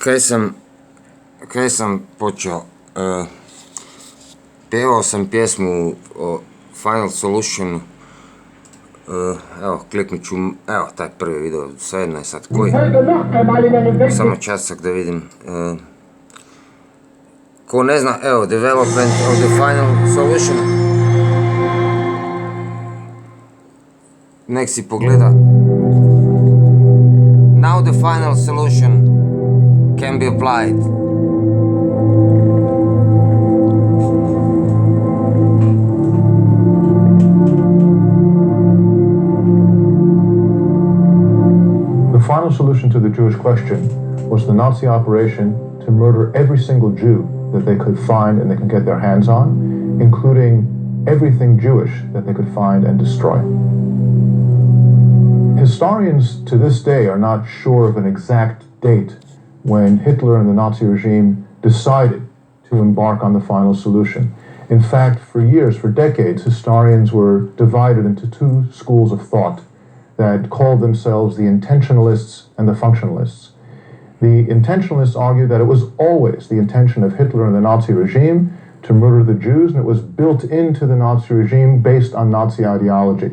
Kaj sam počeo? Pjevao sam pjesmu o Final Solutionu. Evo, kliknut ću, evo, taj prvi video, svejedno je sad koji. Samo časak da vidim. Ko ne zna, evo, Development of the Final Solution. Nek si pogleda. Now the final solution can be applied. The final solution to the Jewish question was the Nazi operation to murder every single Jew that they could find and they could get their hands on, including everything Jewish that they could find and destroy. Historians to this day are not sure of an exact date when Hitler and the Nazi regime decided to embark on the final solution. In fact, for years, for decades, historians were divided into two schools of thought that called themselves the intentionalists and the functionalists. The intentionalists argued that it was always the intention of Hitler and the Nazi regime to murder the Jews, and it was built into the Nazi regime based on Nazi ideology.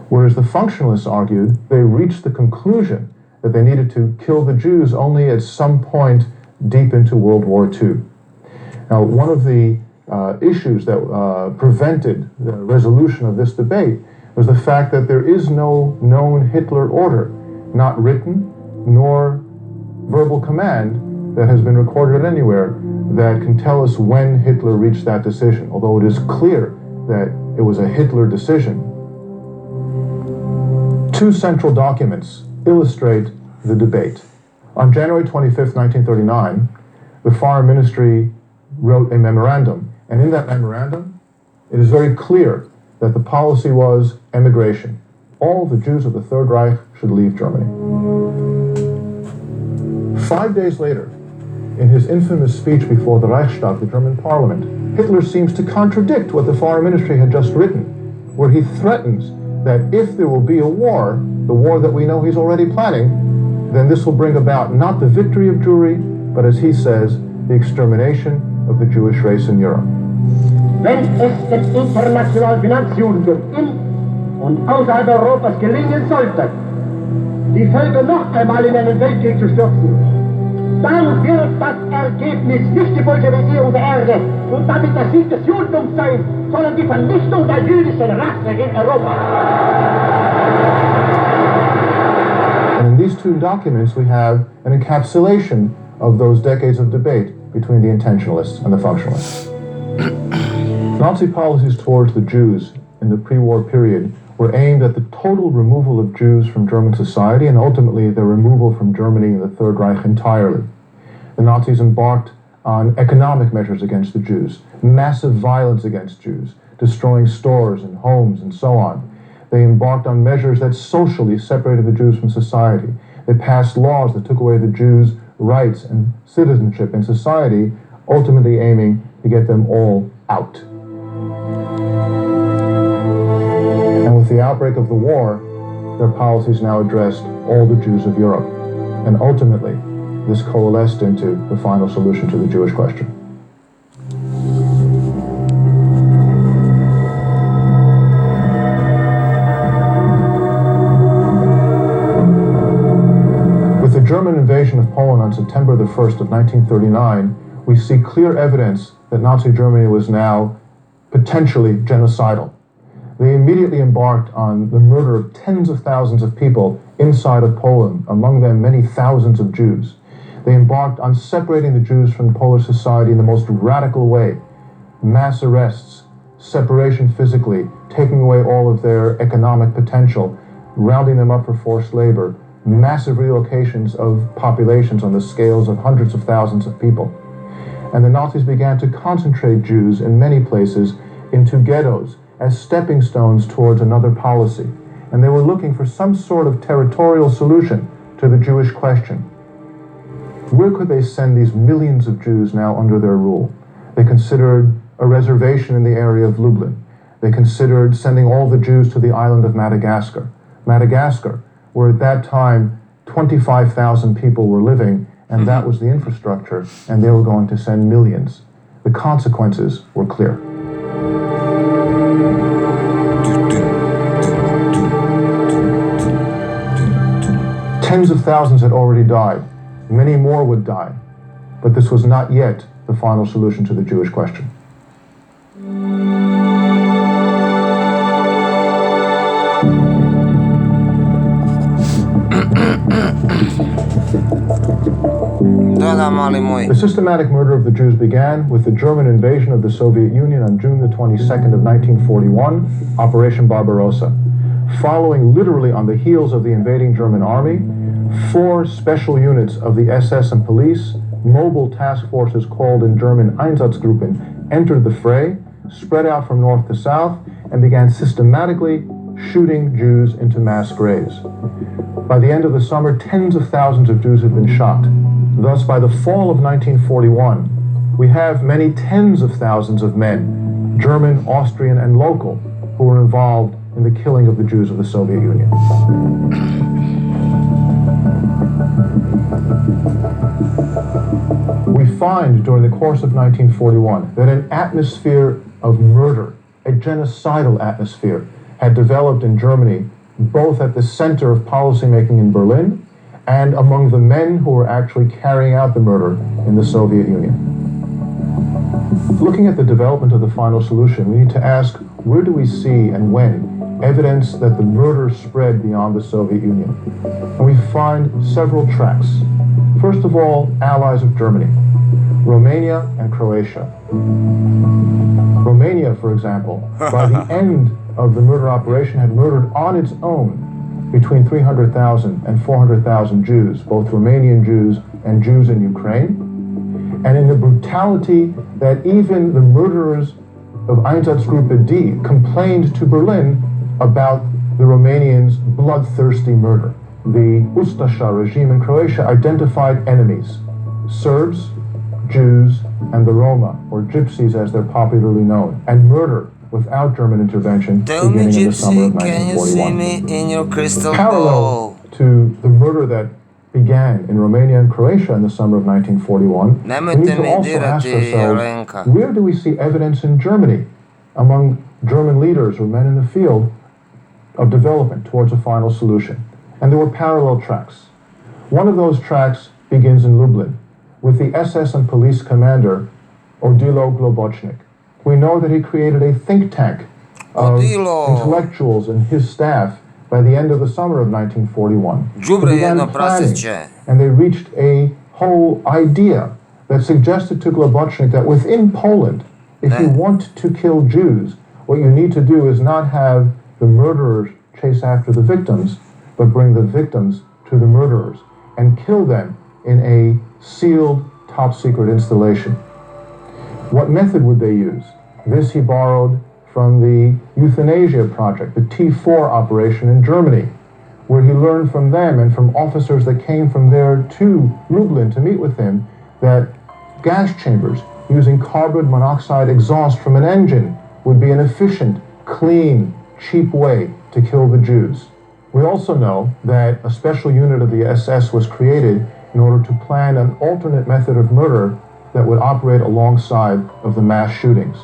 Whereas the functionalists argued they reached the conclusion that they needed to kill the Jews only at some point deep into World War II. Now, one of the issues that prevented the resolution of this debate was the fact that there is no known Hitler order, not written nor verbal command, that has been recorded anywhere that can tell us when Hitler reached that decision, although it is clear that it was a Hitler decision. Two central documents illustrate the debate. On January 25th, 1939, the Foreign Ministry wrote a memorandum, and in that memorandum, it is very clear that the policy was emigration. All the Jews of the Third Reich should leave Germany. 5 days later, in his infamous speech before the Reichstag, the German parliament, Hitler seems to contradict what the Foreign Ministry had just written, where he threatens that if there will be a war, the war that we know he's already planning, then this will bring about not the victory of Jewry, but as he says, the extermination of the Jewish race in Europe. Wenn es dem internationalen Finanzjudentum in und außerhalb Europas gelingen sollte, die Völker noch einmal in einen Weltkrieg zu stürzen, dann wird das Ergebnis nicht die Bolschewisierung der Erde und damit der Sieg des Judentums sein, sondern die Vernichtung der jüdischen Rasse in Europa. And in these two documents we have an encapsulation of those decades of debate between the intentionalists and the functionalists. Nazi policies towards the Jews in the pre-war period were aimed at the total removal of Jews from German society and ultimately their removal from Germany and the Third Reich entirely. The Nazis embarked on economic measures against the Jews, massive violence against Jews, destroying stores and homes and so on. They embarked on measures that socially separated the Jews from society. They passed laws that took away the Jews' rights and citizenship in society, ultimately aiming to get them all out. And with the outbreak of the war, their policies now addressed all the Jews of Europe. And ultimately, this coalesced into the final solution to the Jewish question. With the German invasion of Poland on September the 1st of 1939, we see clear evidence that Nazi Germany was now potentially genocidal. They immediately embarked on the murder of tens of thousands of people inside of Poland, among them many thousands of Jews. They embarked on separating the Jews from Polish society in the most radical way. Mass arrests, separation physically, taking away all of their economic potential, rounding them up for forced labor, massive relocations of populations on the scales of hundreds of thousands of people. And the Nazis began to concentrate Jews in many places into ghettos as stepping stones towards another policy. And they were looking for some sort of territorial solution to the Jewish question. Where could they send these millions of Jews now under their rule? They considered a reservation in the area of Lublin. They considered sending all the Jews to the island of Madagascar. Madagascar, where at that time 25,000 people were living, and that was the infrastructure, and they were going to send millions. The consequences were clear. Tens of thousands had already died. Many more would die. But this was not yet the final solution to the Jewish question. The systematic murder of the Jews began with the German invasion of the Soviet Union on June the 22nd of 1941, Operation Barbarossa. Following literally on the heels of the invading German army, 4 special units of the SS and police, mobile task forces called in German Einsatzgruppen, entered the fray, spread out from north to south, and began systematically shooting Jews into mass graves. By the end of the summer, tens of thousands of Jews had been shot. Thus, by the fall of 1941, we have many tens of thousands of men, German, Austrian, and local, who were involved in the killing of the Jews of the Soviet Union. We find during the course of 1941 that an atmosphere of murder, a genocidal atmosphere, had developed in Germany, both at the center of policymaking in Berlin and among the men who were actually carrying out the murder in the Soviet Union. Looking at the development of the final solution, we need to ask, where do we see and when evidence that the murder spread beyond the Soviet Union? And we find several tracks. First of all, allies of Germany, Romania and Croatia. Romania, for example, by the end of the murder operation had murdered on its own between 300,000 and 400,000 Jews, both Romanian Jews and Jews in Ukraine. And in the brutality that even the murderers of Einsatzgruppe D complained to Berlin about the Romanians' bloodthirsty murder. The Ustasha regime in Croatia identified enemies, Serbs, Jews, and the Roma, or Gypsies as they're popularly known, and murder without German intervention Tell me, beginning in the summer of Gypsy, can you see 1941. me in your crystal Parallel ball? to the murder that began in Romania and Croatia in the summer of 1941, we Nemojte need to mi also ask dirati, ourselves, Jelenka. where do we see evidence in Germany among German leaders or men in the field of development towards a final solution? And there were parallel tracks. One of those tracks begins in Lublin with the SS and police commander Odilo Globocnik. We know that he created a think tank of Odilo. intellectuals and his staff by the end of the summer of 1941. Đubre They began jedno planning, prasiće. and they reached a whole idea that suggested to Globocnik that within Poland, if you want to kill Jews, what you need to do is not have the murderers chase after the victims, but bring the victims to the murderers and kill them in a sealed, top-secret installation. What method would they use? This he borrowed from the euthanasia project, the T4 operation in Germany, where he learned from them and from officers that came from there to Lublin to meet with him that gas chambers using carbon monoxide exhaust from an engine would be an efficient, clean, cheap way to kill the Jews. We also know that a special unit of the SS was created in order to plan an alternate method of murder that would operate alongside of the mass shootings.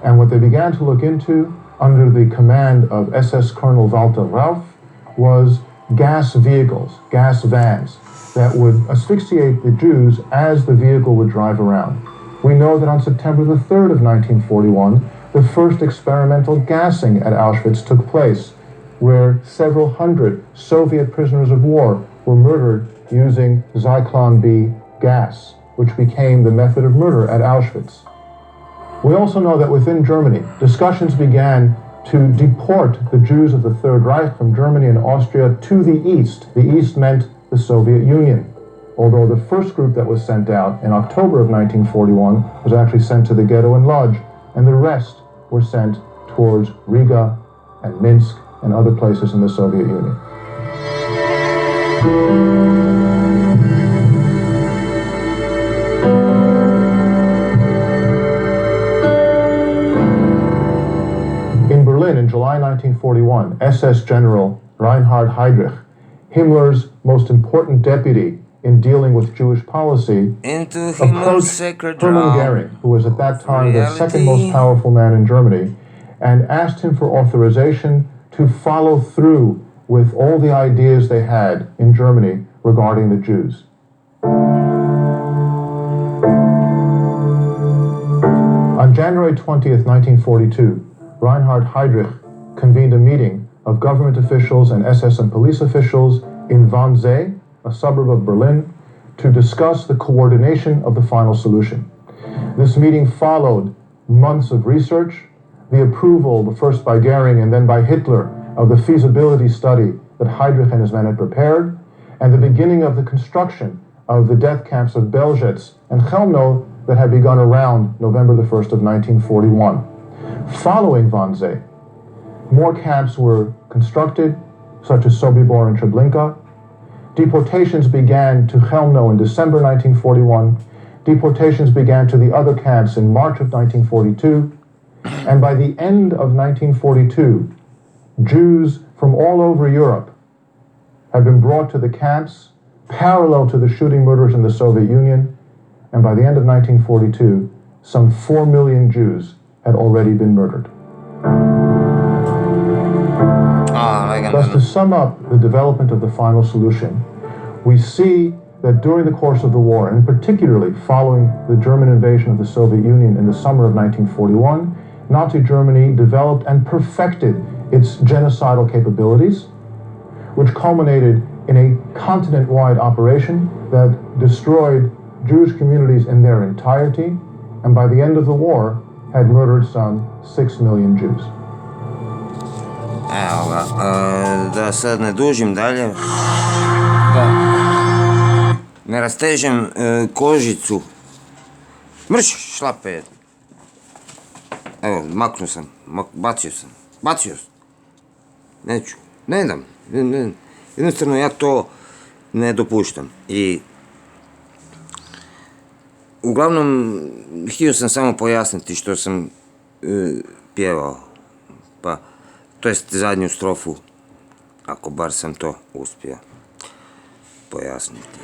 And what they began to look into under the command of SS Colonel Walter Rauff was gas vehicles, gas vans, that would asphyxiate the Jews as the vehicle would drive around. We know that on September the 3rd of 1941, the first experimental gassing at Auschwitz took place, where several hundred Soviet prisoners of war were murdered using Zyklon B gas, which became the method of murder at Auschwitz. We also know that within Germany, discussions began to deport the Jews of the Third Reich from Germany and Austria to the East. The East meant the Soviet Union, although the first group that was sent out in October of 1941 was actually sent to the ghetto in Lodz, and the rest were sent towards Riga and Minsk and other places in the Soviet Union. In Berlin in July 1941, SS General Reinhard Heydrich, Himmler's most important deputy in dealing with Jewish policy, into human approached sacred Hermann realm Goering, who was at that time the second reality. most powerful man in Germany, and asked him for authorization to follow through with all the ideas they had in Germany regarding the Jews. On January 20th, 1942, Reinhard Heydrich convened a meeting of government officials and SS and police officials in Wannsee, a suburb of Berlin, to discuss the coordination of the final solution. This meeting followed months of research, the approval, first by Goering and then by Hitler, of the feasibility study that Heydrich and his men had prepared, and the beginning of the construction of the death camps of Belzec and Chelmno that had begun around November the 1st of 1941. Following Wannsee, more camps were constructed, such as Sobibor and Treblinka. Deportations began to Chelmno in December 1941. Deportations began to the other camps in March of 1942. And by the end of 1942, Jews from all over Europe had been brought to the camps parallel to the shooting murders in the Soviet Union. And by the end of 1942, some 4 million Jews had already been murdered. Thus, to sum up the development of the final solution, we see that during the course of the war, and particularly following the German invasion of the Soviet Union in the summer of 1941, Nazi Germany developed and perfected its genocidal capabilities, which culminated in a continent-wide operation that destroyed Jewish communities in their entirety, and by the end of the war, had murdered some 6 million Jews. Evo ga, da sad ne dužim dalje, da ne rastežem kožicu. Mrš, šlape. Evo, maknuo sam, bacio sam. Neću, ne dam. Jednostavno ja to ne dopuštam. I uglavnom, htio sam samo pojasniti što sam pjevao. Pa, to jest zadnju strofu, ako bar sam to uspio pojasniti.